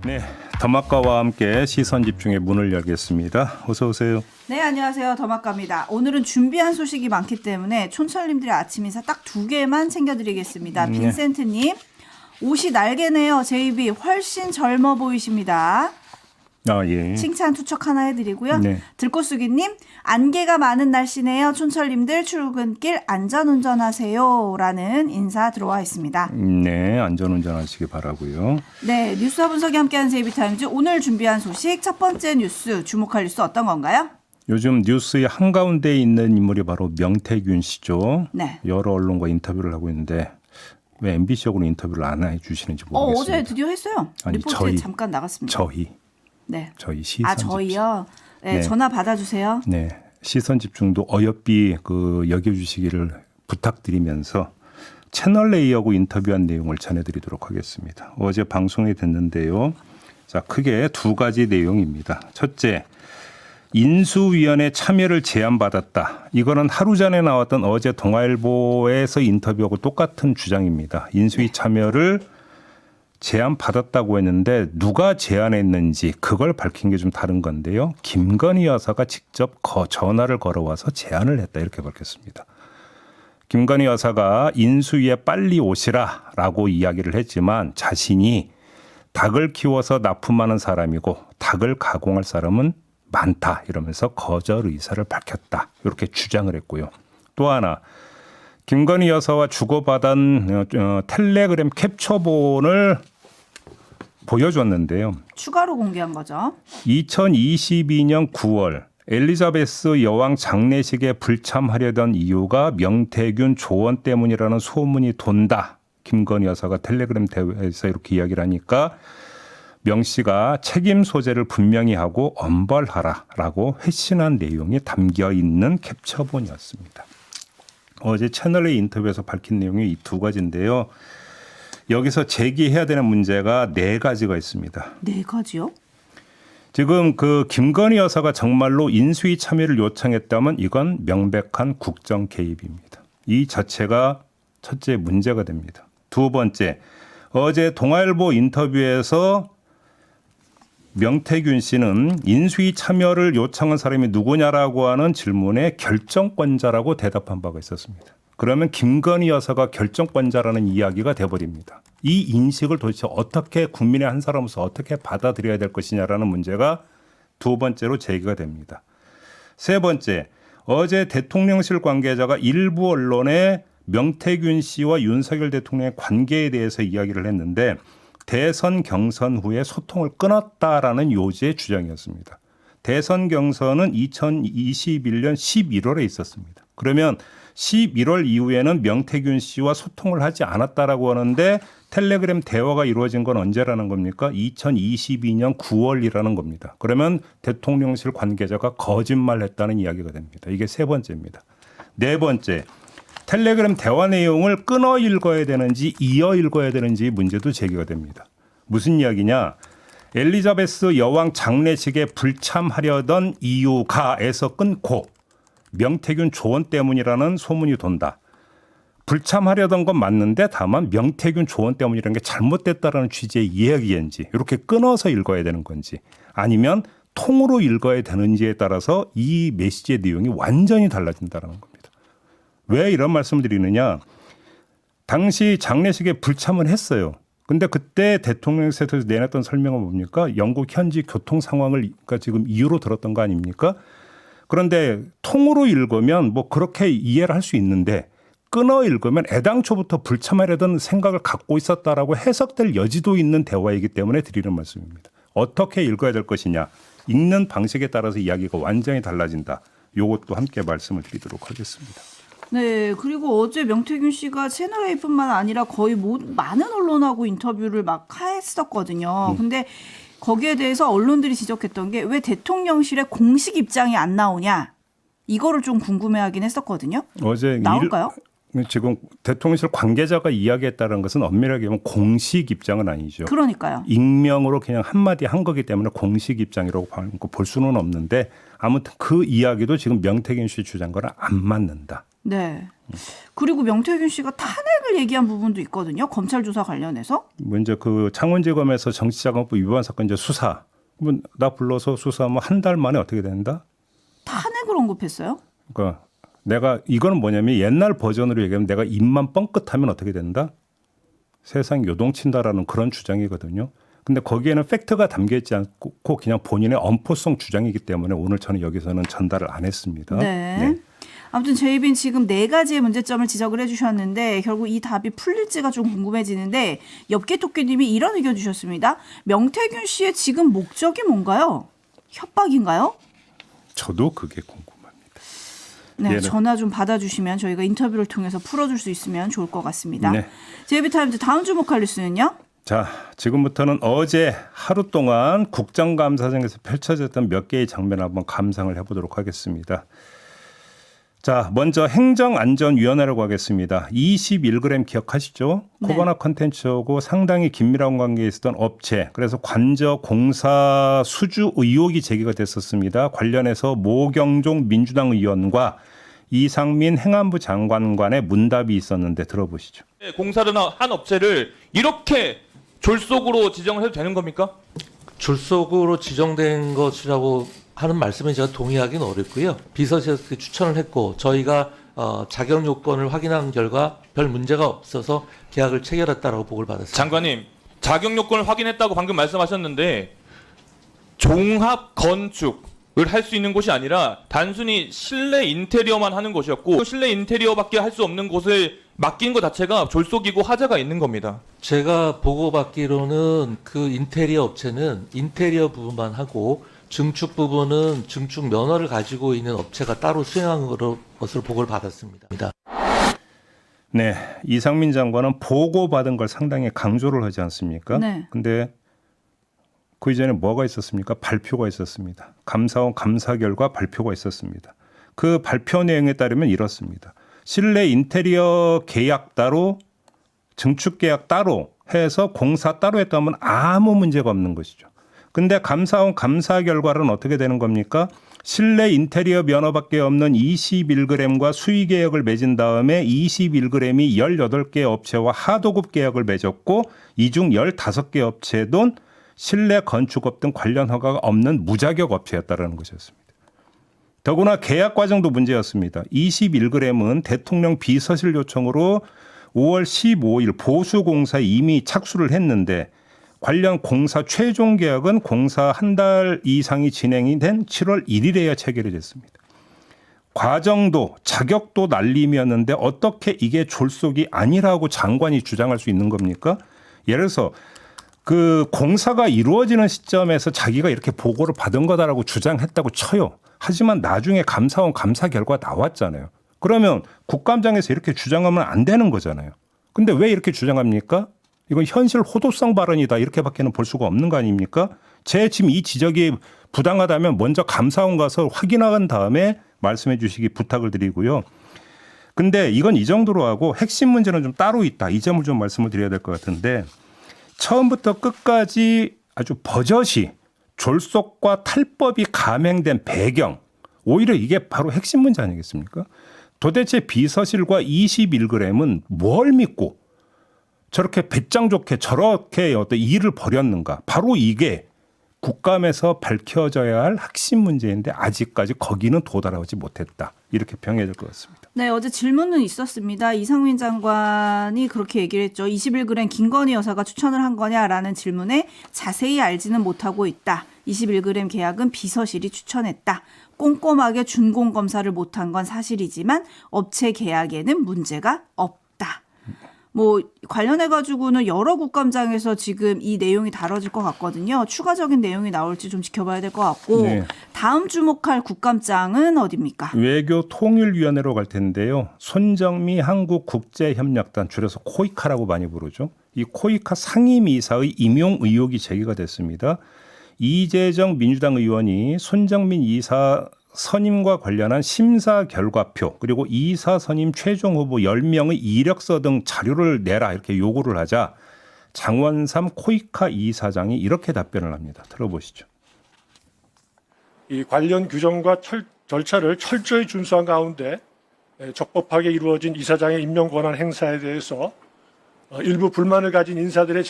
네, 더마카와 함께 시선 집중의 문을 열겠습니다. 어서 오세요. 네, 안녕하세요. 더마카입니다. 오늘은 준비한 소식이 많기 때문에 촌철님들의 아침 인사 딱 2개만 챙겨드리겠습니다. 빈센트님, 옷이 날개네요. JB 훨씬 젊어 보이십니다. 아, 예. 칭찬 투척 하나 해드리고요. 네. 들꽃수기님, 안개가 많은 날씨네요. 촌철님들 출근길 안전운전하세요. 라는 인사 들어와 있습니다. 네, 안전운전하시기 바라고요. 네, 뉴스와 분석이 함께하는 JB타임즈 오늘 준비한 소식 첫 번째 뉴스 주목할 뉴스 어떤 건가요? 요즘 뉴스의 한가운데에 있는 인물이 바로 명태균 씨죠. 네. 여러 언론과 인터뷰를 하고 있는데 왜 MBC하고는 인터뷰를 안 해주시는지 모르겠습니다. 어제 드디어 했어요. 아니, 리포트에 잠깐 나갔습니다. 저희 시선 집중. 저희요. 네, 네. 전화 받아주세요. 네, 시선 집중도 어여삐 여겨주시기를 부탁드리면서 채널 A하고 인터뷰한 내용을 전해드리도록 하겠습니다. 어제 방송이 됐는데요. 자, 크게 2가지 내용입니다. 첫째, 인수위원회 참여를 제안받았다. 이거는 하루 전에 나왔던 어제 동아일보에서 인터뷰하고 똑같은 주장입니다. 인수위 참여를 제안받았다고 했는데 누가 제안했는지 그걸 밝힌 게 좀 다른 건데요. 김건희 여사가 직접 전화를 걸어와서 제안을 했다 이렇게 밝혔습니다. 김건희 여사가 인수위에 빨리 오시라라고 이야기를 했지만 자신이 닭을 키워서 납품하는 사람이고 닭을 가공할 사람은 많다 이러면서 거절 의사를 밝혔다 이렇게 주장을 했고요. 또 하나 김건희 여사와 주고받은 텔레그램 캡처본을 보여줬는데요. 추가로 공개한 거죠. 2022년 9월 엘리자베스 여왕 장례식에 불참하려던 이유가 명태균 조언 때문이라는 소문이 돈다. 김건희 여사가 텔레그램 대회에서 이렇게 이야기를 하니까 명 씨가 책임 소재를 분명히 하고 엄벌하라라고 회신한 내용이 담겨 있는 캡처본이었습니다. 어제 채널A 인터뷰에서 밝힌 내용이 이 2가지인데요. 여기서 제기해야 되는 문제가 4가지가 있습니다. 4가지요? 지금 김건희 여사가 정말로 인수위 참여를 요청했다면 이건 명백한 국정 개입입니다. 이 자체가 첫째 문제가 됩니다. 2번째, 어제 동아일보 인터뷰에서 명태균 씨는 인수위 참여를 요청한 사람이 누구냐라고 하는 질문에 결정권자라고 대답한 바가 있었습니다. 그러면 김건희 여사가 결정권자라는 이야기가 돼버립니다. 이 인식을 도대체 어떻게 국민의 한 사람으로서 어떻게 받아들여야 될 것이냐라는 문제가 2번째로 제기가 됩니다. 3번째, 어제 대통령실 관계자가 일부 언론에 명태균 씨와 윤석열 대통령의 관계에 대해서 이야기를 했는데 대선 경선 후에 소통을 끊었다라는 요지의 주장이었습니다. 대선 경선은 2021년 11월에 있었습니다. 그러면 11월 이후에는 명태균 씨와 소통을 하지 않았다라고 하는데 텔레그램 대화가 이루어진 건 언제라는 겁니까? 2022년 9월이라는 겁니다. 그러면 대통령실 관계자가 거짓말했다는 이야기가 됩니다. 이게 3번째입니다. 4번째, 텔레그램 대화 내용을 끊어 읽어야 되는지 이어 읽어야 되는지 문제도 제기가 됩니다. 무슨 이야기냐? 엘리자베스 여왕 장례식에 불참하려던 이유가에서 끊고 명태균 조언 때문이라는 소문이 돈다. 불참하려던 건 맞는데 다만 명태균 조언 때문이라는 게 잘못됐다라는 취지의 이야기인지 이렇게 끊어서 읽어야 되는 건지 아니면 통으로 읽어야 되는지에 따라서 이 메시지의 내용이 완전히 달라진다는 겁니다. 왜 이런 말씀을 드리느냐. 당시 장례식에 불참을 했어요. 근데 그때 대통령실에서 내놨던 설명은 뭡니까? 영국 현지 교통 상황을 지금 이유로 들었던 거 아닙니까? 그런데 통으로 읽으면 뭐 그렇게 이해를 할 수 있는데 끊어 읽으면 애당초부터 불참하려던 생각을 갖고 있었다라고 해석될 여지도 있는 대화이기 때문에 드리는 말씀입니다. 어떻게 읽어야 될 것이냐. 읽는 방식에 따라서 이야기가 완전히 달라진다. 이것도 함께 말씀을 드리도록 하겠습니다. 네, 그리고 어제 명태균 씨가 채널A뿐만 아니라 거의 많은 언론하고 인터뷰를 막 했었거든요. 근데 거기에 대해서 언론들이 지적했던 게 왜 대통령실의 공식 입장이 안 나오냐 이거를 좀 궁금해하긴 했었거든요. 어제 나올까요? 지금 대통령실 관계자가 이야기했다는 것은 엄밀하게 보면 공식 입장은 아니죠. 그러니까요. 익명으로 그냥 한마디 한 거기 때문에 공식 입장이라고 볼 수는 없는데 아무튼 그 이야기도 지금 명태균 씨 주장과는 안 맞는다. 네. 그리고 명태균 씨가 탄핵을 얘기한 부분도 있거든요. 검찰 조사 관련해서. 먼저 그 창원지검에서 정치자금법 위반 사건 이제 수사. 그러면 나 불러서 수사하면 한 달 만에 어떻게 된다? 탄핵을 언급했어요? 그러니까 내가 이거는 뭐냐면 옛날 버전으로 얘기하면 내가 입만 뻥끗하면 어떻게 된다? 세상 요동친다라는 그런 주장이거든요. 근데 거기에는 팩트가 담겨 있지 않고 그냥 본인의 엄포성 주장이기 때문에 오늘 저는 여기서는 전달을 안 했습니다. 네. 아무튼 제이빈 지금 4가지의 문제점을 지적을 해주셨는데 결국 이 답이 풀릴지가 좀 궁금해지는데 엽기토끼님이 이런 의견 주셨습니다. 명태균 씨의 지금 목적이 뭔가요? 협박인가요? 저도 그게 궁금합니다. 네, 전화 좀 받아주시면 저희가 인터뷰를 통해서 풀어줄 수 있으면 좋을 것 같습니다. 네. 제이비타임즈 다음 주목할 뉴스는요? 자, 지금부터는 어제 하루 동안 국정감사장에서 펼쳐졌던 몇 개의 장면을 한번 감상을 해보도록 하겠습니다. 자, 먼저 행정안전위원회라고 하겠습니다. 21g 기억하시죠? 네. 코바나 컨텐츠하고 상당히 긴밀한 관계에 있었던 업체, 그래서 관저 공사 수주 의혹이 제기가 됐었습니다. 관련해서 모경종 민주당 의원과 이상민 행안부 장관 간의 문답이 있었는데 들어보시죠. 공사를 한 업체를 이렇게 졸속으로 지정을 해도 되는 겁니까? 졸속으로 지정된 것이라고 하는 말씀에 제가 동의하기는 어렵고요. 비서실에서 추천을 했고 저희가 자격 요건을 확인한 결과 별 문제가 없어서 계약을 체결했다라고 보고를 받았습니다. 장관님, 자격 요건을 확인했다고 방금 말씀하셨는데 종합 건축을 할 수 있는 곳이 아니라 단순히 실내 인테리어만 하는 곳이었고 실내 인테리어밖에 할 수 없는 곳을 맡긴 것 자체가 졸속이고 하자가 있는 겁니다. 제가 보고받기로는 그 인테리어 업체는 인테리어 부분만 하고 증축 부분은 증축 면허를 가지고 있는 업체가 따로 수행한 것으로 보고를 받았습니다. 네, 이상민 장관은 보고받은 걸 상당히 강조를 하지 않습니까? 네. 근데 그 이전에 뭐가 있었습니까? 발표가 있었습니다. 감사원 감사 결과 발표가 있었습니다. 그 발표 내용에 따르면 이렇습니다. 실내 인테리어 계약 따로 증축 계약 따로 해서 공사 따로 했다면 아무 문제가 없는 것이죠. 근데 감사원 감사 결과는 어떻게 되는 겁니까? 실내 인테리어 면허밖에 없는 21g과 수의 계약을 맺은 다음에 21g이 18개 업체와 하도급 계약을 맺었고 이 중 15개 업체도 실내 건축업 등 관련 허가가 없는 무자격 업체였다는 것이었습니다. 더구나 계약 과정도 문제였습니다. 21g은 대통령 비서실 요청으로 5월 15일 보수공사에 이미 착수를 했는데 관련 공사 최종 계약은 공사 한 달 이상이 진행이 된 7월 1일에야 체결이 됐습니다. 과정도 자격도 날림이었는데 어떻게 이게 졸속이 아니라고 장관이 주장할 수 있는 겁니까? 예를 들어서 그 공사가 이루어지는 시점에서 자기가 이렇게 보고를 받은 거다라고 주장했다고 쳐요. 하지만 나중에 감사원 감사 결과 나왔잖아요. 그러면 국감장에서 이렇게 주장하면 안 되는 거잖아요. 근데 왜 이렇게 주장합니까? 이건 현실 호도성 발언이다 이렇게밖에는 볼 수가 없는 거 아닙니까? 제 지금 이 지적이 부당하다면 먼저 감사원 가서 확인한 다음에 말씀해 주시기 부탁을 드리고요. 근데 이건 이 정도로 하고 핵심 문제는 좀 따로 있다. 이 점을 좀 말씀을 드려야 될 것 같은데 처음부터 끝까지 아주 버젓이 졸속과 탈법이 감행된 배경 오히려 이게 바로 핵심 문제 아니겠습니까? 도대체 비서실과 21g은 뭘 믿고 저렇게 배짱 좋게 저렇게 어떤 일을 벌였는가. 바로 이게 국감에서 밝혀져야 할 핵심 문제인데 아직까지 거기는 도달하지 못했다. 이렇게 평해야 될 것 같습니다. 네, 어제 질문은 있었습니다. 이상민 장관이 그렇게 얘기를 했죠. 21g 김건희 여사가 추천을 한 거냐라는 질문에 자세히 알지는 못하고 있다. 21g 계약은 비서실이 추천했다. 꼼꼼하게 준공 검사를 못한 건 사실이지만 업체 계약에는 문제가 없다. 뭐 관련해 가지고는 여러 국감장에서 지금 이 내용이 다뤄질 것 같거든요. 추가적인 내용이 나올지 좀 지켜봐야 될 것 같고 네. 다음 주목할 국감장은 어디입니까? 외교통일위원회로 갈 텐데요. 손정미 한국국제협력단 줄여서 코이카라고 많이 부르죠. 이 코이카 상임이사의 임용 의혹이 제기가 됐습니다. 이재정 민주당 의원이 손정민 이사 선임과 관련한 심사 결과표 그리고 이사 선임 최종 후보 10명의 이력서 등 자료를 내라 이렇게 요구를 하자 장원삼 코이카 이사장이 이렇게 답변을 합니다. 들어보시죠. 이 관련 규정과 절차를 철저히 준수한 가운데 적법하게 이루어진 이사장의 임명 권한 행사에 대해서 일부 불만을 가진 인사들의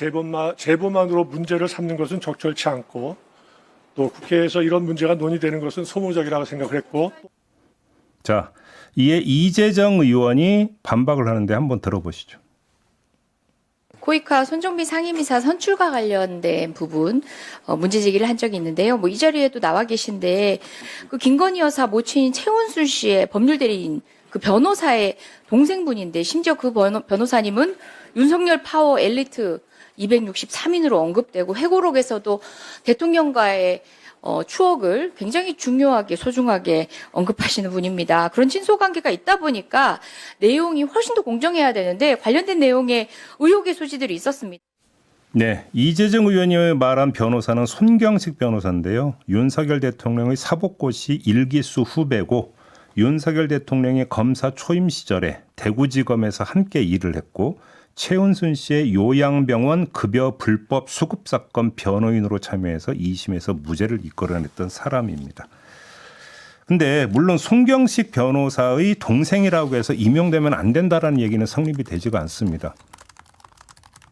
제보만으로 문제를 삼는 것은 적절치 않고 또 국회에서 이런 문제가 논의되는 것은 소모적이라고 생각을 했고. 자, 이에 이재정 의원이 반박을 하는데 한번 들어보시죠. 코이카 손정민 상임이사 선출과 관련된 부분 문제 제기를 한 적이 있는데요. 이 자리에도 나와 계신데 그 김건희 여사 모친인 최은순 씨의 법률 대리인 그 변호사의 동생분인데 심지어 그 변호사님은 윤석열 파워 엘리트 263인으로 언급되고 회고록에서도 대통령과의 추억을 굉장히 중요하게 소중하게 언급하시는 분입니다. 그런 친소관계가 있다 보니까 내용이 훨씬 더 공정해야 되는데 관련된 내용에 의혹의 소지들이 있었습니다. 네, 이재정 의원이 말한 변호사는 손경식 변호사인데요. 윤석열 대통령의 사법고시 일기수 후배고 윤석열 대통령이 검사 초임 시절에 대구지검에서 함께 일을 했고 최은순 씨의 요양병원 급여 불법 수급 사건 변호인으로 참여해서 2심에서 무죄를 이끌어냈던 사람입니다. 근데 물론 손경식 변호사의 동생이라고 해서 임용되면 안 된다라는 얘기는 성립이 되지가 않습니다.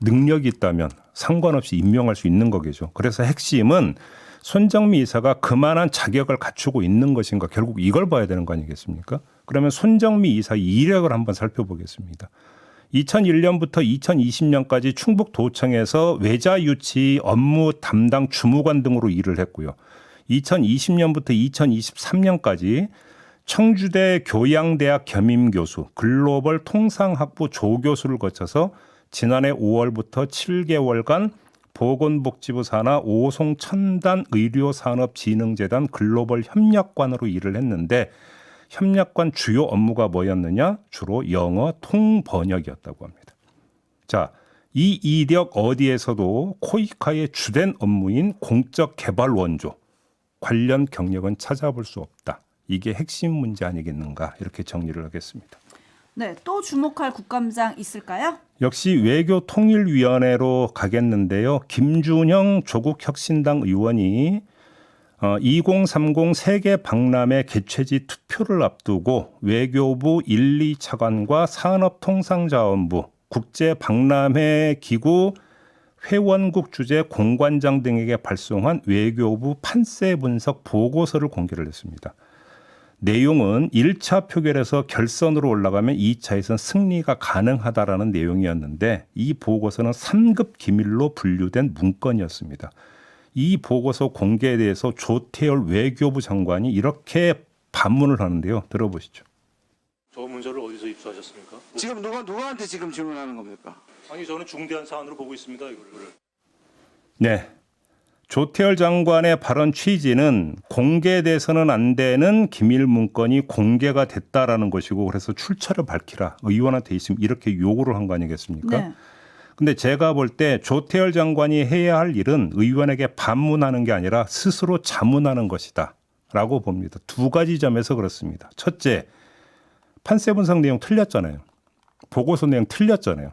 능력이 있다면 상관없이 임명할 수 있는 거겠죠. 그래서 핵심은 손정미 이사가 그만한 자격을 갖추고 있는 것인가, 결국 이걸 봐야 되는 거 아니겠습니까? 그러면 손정미 이사의 이력을 한번 살펴보겠습니다. 2001년부터 2020년까지 충북도청에서 외자유치 업무 담당 주무관 등으로 일을 했고요. 2020년부터 2023년까지 청주대 교양대학 겸임교수, 글로벌 통상학부 조교수를 거쳐서 지난해 5월부터 7개월간 보건복지부 산하 오송천단의료산업진흥재단 글로벌 협력관으로 일을 했는데 협력관 주요 업무가 뭐였느냐? 주로 영어 통번역이었다고 합니다. 자, 이 이력 어디에서도 코이카의 주된 업무인 공적 개발 원조, 관련 경력은 찾아볼 수 없다. 이게 핵심 문제 아니겠는가 이렇게 정리를 하겠습니다. 네, 또 주목할 국감장 있을까요? 역시 외교통일위원회로 가겠는데요. 김준형 조국혁신당 의원이 2030 세계 박람회 개최지 투표를 앞두고 외교부 1, 2차관과 산업통상자원부, 국제박람회 기구 회원국 주재 공관장 등에게 발송한 외교부 판세 분석 보고서를 공개를 했습니다. 내용은 1차 표결에서 결선으로 올라가면 2차에선 승리가 가능하다라는 내용이었는데 이 보고서는 3급 기밀로 분류된 문건이었습니다. 이 보고서 공개에 대해서 조태열 외교부 장관이 이렇게 반문을 하는데요. 들어보시죠. 저 문서를 어디서 입수하셨습니까? 지금 누구한테 지금 질문하는 겁니까? 아니 저는 중대한 사안으로 보고 있습니다. 이거를. 네. 조태열 장관의 발언 취지는 공개돼서는 안 되는 기밀 문건이 공개가 됐다라는 것이고 그래서 출처를 밝히라. 의원한테 있으면 이렇게 요구를 한 거 아니겠습니까? 네. 근데 제가 볼 때 조태열 장관이 해야 할 일은 의원에게 반문하는 게 아니라 스스로 자문하는 것이다 라고 봅니다. 두 가지 점에서 그렇습니다. 첫째, 판세 분석 내용 틀렸잖아요. 보고서 내용 틀렸잖아요.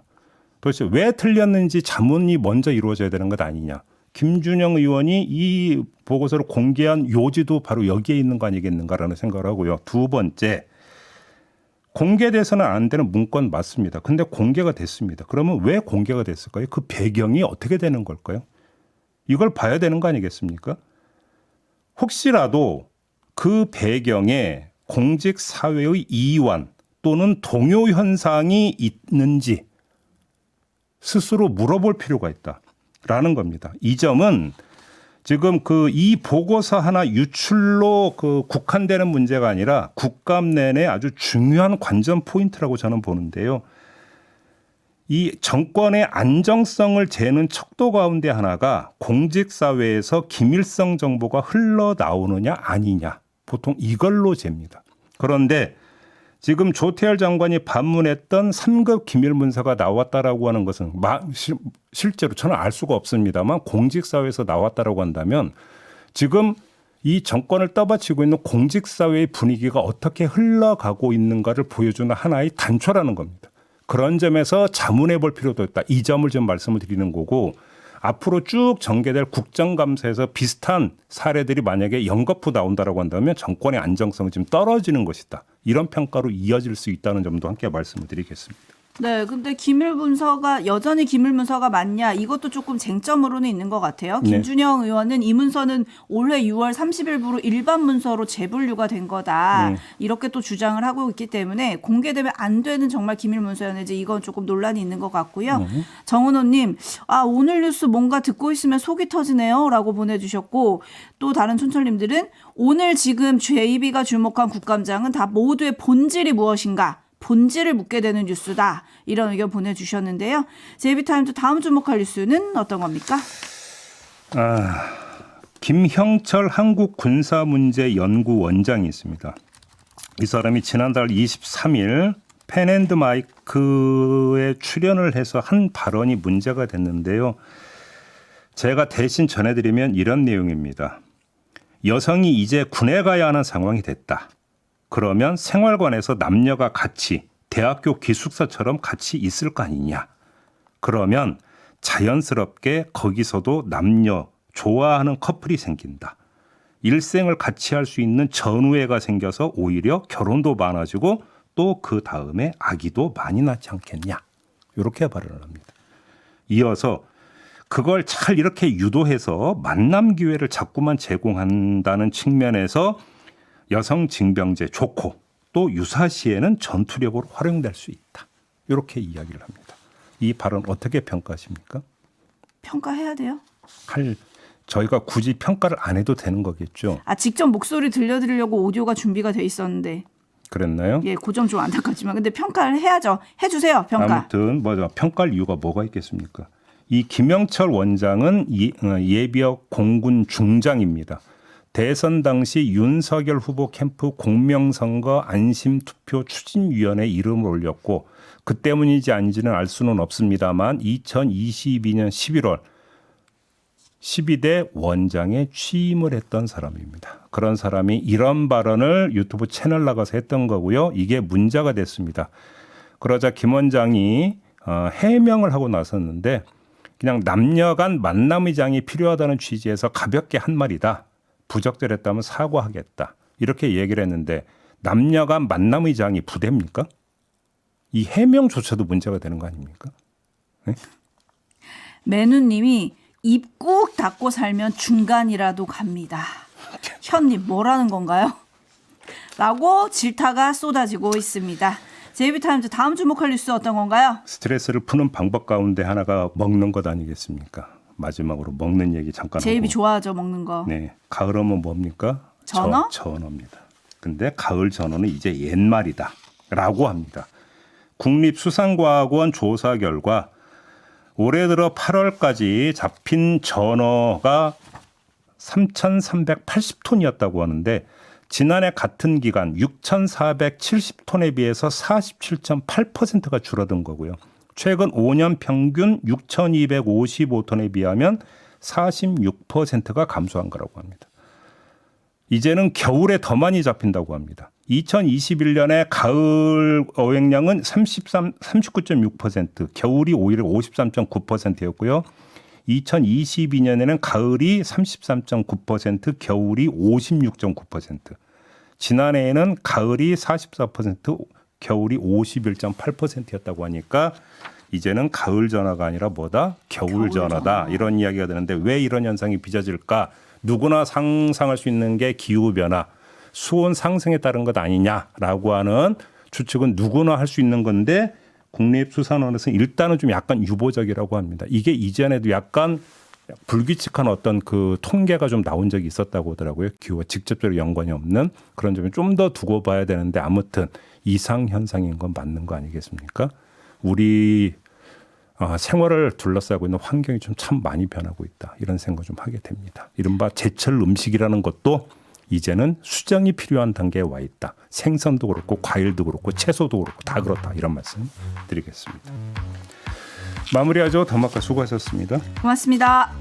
도대체 왜 틀렸는지 자문이 먼저 이루어져야 되는 것 아니냐. 김준형 의원이 이 보고서를 공개한 요지도 바로 여기에 있는 거 아니겠는가라는 생각을 하고요. 두 번째, 공개돼서는 안 되는 문건 맞습니다. 근데 공개가 됐습니다. 그러면 왜 공개가 됐을까요? 그 배경이 어떻게 되는 걸까요? 이걸 봐야 되는 거 아니겠습니까? 혹시라도 그 배경에 공직사회의 이완 또는 동요 현상이 있는지 스스로 물어볼 필요가 있다라는 겁니다. 이 점은 지금 이 보고서 하나 유출로 국한되는 문제가 아니라 국감 내내 아주 중요한 관전 포인트라고 저는 보는데요. 이 정권의 안정성을 재는 척도 가운데 하나가 공직사회에서 기밀성 정보가 흘러나오느냐 아니냐. 보통 이걸로 잽니다. 그런데 지금 조태열 장관이 반문했던 3급 기밀 문서가 나왔다라고 하는 것은 실제로 저는 알 수가 없습니다만 공직사회에서 나왔다라고 한다면 지금 이 정권을 떠받치고 있는 공직사회의 분위기가 어떻게 흘러가고 있는가를 보여주는 하나의 단초라는 겁니다. 그런 점에서 자문해 볼 필요도 있다. 이 점을 좀 말씀을 드리는 거고 앞으로 쭉 전개될 국정감사에서 비슷한 사례들이 만약에 연거푸 나온다라고 한다면 정권의 안정성이 좀 떨어지는 것이다. 이런 평가로 이어질 수 있다는 점도 함께 말씀을 드리겠습니다. 네, 근데 기밀 문서가 여전히 기밀 문서가 맞냐 이것도 조금 쟁점으로는 있는 것 같아요. 네. 김준영 의원은 이 문서는 올해 6월 30일부로 일반 문서로 재분류가 된 거다 이렇게 또 주장을 하고 있기 때문에 공개되면 안 되는 정말 기밀 문서였는지 이건 조금 논란이 있는 것 같고요. 정은호님, 오늘 뉴스 뭔가 듣고 있으면 속이 터지네요라고 보내주셨고 또 다른 촌철님들은 오늘 지금 JB가 주목한 국감장은 다 모두의 본질이 무엇인가? 본질을 묻게 되는 뉴스다. 이런 의견 보내주셨는데요. JB타임즈 다음 주목할 뉴스는 어떤 겁니까? 김형철 한국군사문제연구원장이 있습니다. 이 사람이 지난달 23일 펜앤드마이크에 출연을 해서 한 발언이 문제가 됐는데요. 제가 대신 전해드리면 이런 내용입니다. 여성이 이제 군에 가야 하는 상황이 됐다. 그러면 생활관에서 남녀가 같이 대학교 기숙사처럼 같이 있을 거 아니냐. 그러면 자연스럽게 거기서도 남녀 좋아하는 커플이 생긴다. 일생을 같이 할 수 있는 전우애가 생겨서 오히려 결혼도 많아지고 또 그 다음에 아기도 많이 낳지 않겠냐. 이렇게 발언을 합니다. 이어서 그걸 잘 이렇게 유도해서 만남 기회를 자꾸만 제공한다는 측면에서 여성 징병제 좋고 또 유사시에는 전투력으로 활용될 수 있다. 이렇게 이야기를 합니다. 이 발언 어떻게 평가하십니까? 평가해야 돼요. 저희가 굳이 평가를 안 해도 되는 거겠죠. 직접 목소리 들려드리려고 오디오가 준비가 돼 있었는데. 그랬나요? 예, 그 점 좀 안타깝지만 근데 평가를 해야죠. 해주세요. 평가. 아무튼 평가할 이유가 뭐가 있겠습니까? 이 김영철 원장은 예비역 공군 중장입니다. 대선 당시 윤석열 후보 캠프 공명선거 안심투표 추진위원회 이름을 올렸고 그 때문인지 아닌지는 알 수는 없습니다만 2022년 11월 12대 원장에 취임을 했던 사람입니다. 그런 사람이 이런 발언을 유튜브 채널 나가서 했던 거고요. 이게 문제가 됐습니다. 그러자 김 원장이 해명을 하고 나섰는데 그냥 남녀 간 만남의장이 필요하다는 취지에서 가볍게 한 말이다. 부적절했다면 사과하겠다. 이렇게 얘기를 했는데 남녀 간 만남의장이 부대입니까? 이 해명조차도 문제가 되는 거 아닙니까? 네? 매누님이 입 꾹 닫고 살면 중간이라도 갑니다. 현님 뭐라는 건가요? 라고 질타가 쏟아지고 있습니다. JB타임즈 다음 주목할 뉴스 어떤 건가요? 스트레스를 푸는 방법 가운데 하나가 먹는 것 아니겠습니까? 마지막으로 먹는 얘기 잠깐 하고. JB 좋아하죠, 먹는 거. 네, 가을 오면 뭡니까? 전어? 전어입니다. 근데 가을 전어는 이제 옛말이다라고 합니다. 국립수산과학원 조사 결과 올해 들어 8월까지 잡힌 전어가 3,380톤이었다고 하는데 지난해 같은 기간 6,470톤에 비해서 47.8%가 줄어든 거고요. 최근 5년 평균 6,255톤에 비하면 46%가 감소한 거라고 합니다. 이제는 겨울에 더 많이 잡힌다고 합니다. 2021년에 가을 어획량은 39.6%, 겨울이 오히려 53.9%였고요. 2022년에는 가을이 33.9%, 겨울이 56.9%. 지난해에는 가을이 44%, 겨울이 51.8%였다고 하니까 이제는 가을 전화가 아니라 뭐다? 겨울 전화다. 이런 이야기가 되는데 왜 이런 현상이 빚어질까? 누구나 상상할 수 있는 게 기후변화, 수온 상승에 따른 것 아니냐라고 하는 추측은 누구나 할 수 있는 건데 국립수산원에서는 일단은 좀 약간 유보적이라고 합니다. 이게 이전에도 약간 불규칙한 어떤 그 통계가 좀 나온 적이 있었다고 하더라고요. 기후와 직접적으로 연관이 없는 그런 점을 좀 더 두고 봐야 되는데 아무튼 이상 현상인 건 맞는 거 아니겠습니까? 우리 생활을 둘러싸고 있는 환경이 좀 참 많이 변하고 있다. 이런 생각 좀 하게 됩니다. 이른바 제철 음식이라는 것도 이제는 수정이 필요한 단계에 와 있다. 생선도 그렇고 과일도 그렇고 채소도 그렇고 다 그렇다. 이런 말씀 드리겠습니다. 마무리하죠. 더마카 수고하셨습니다. 고맙습니다.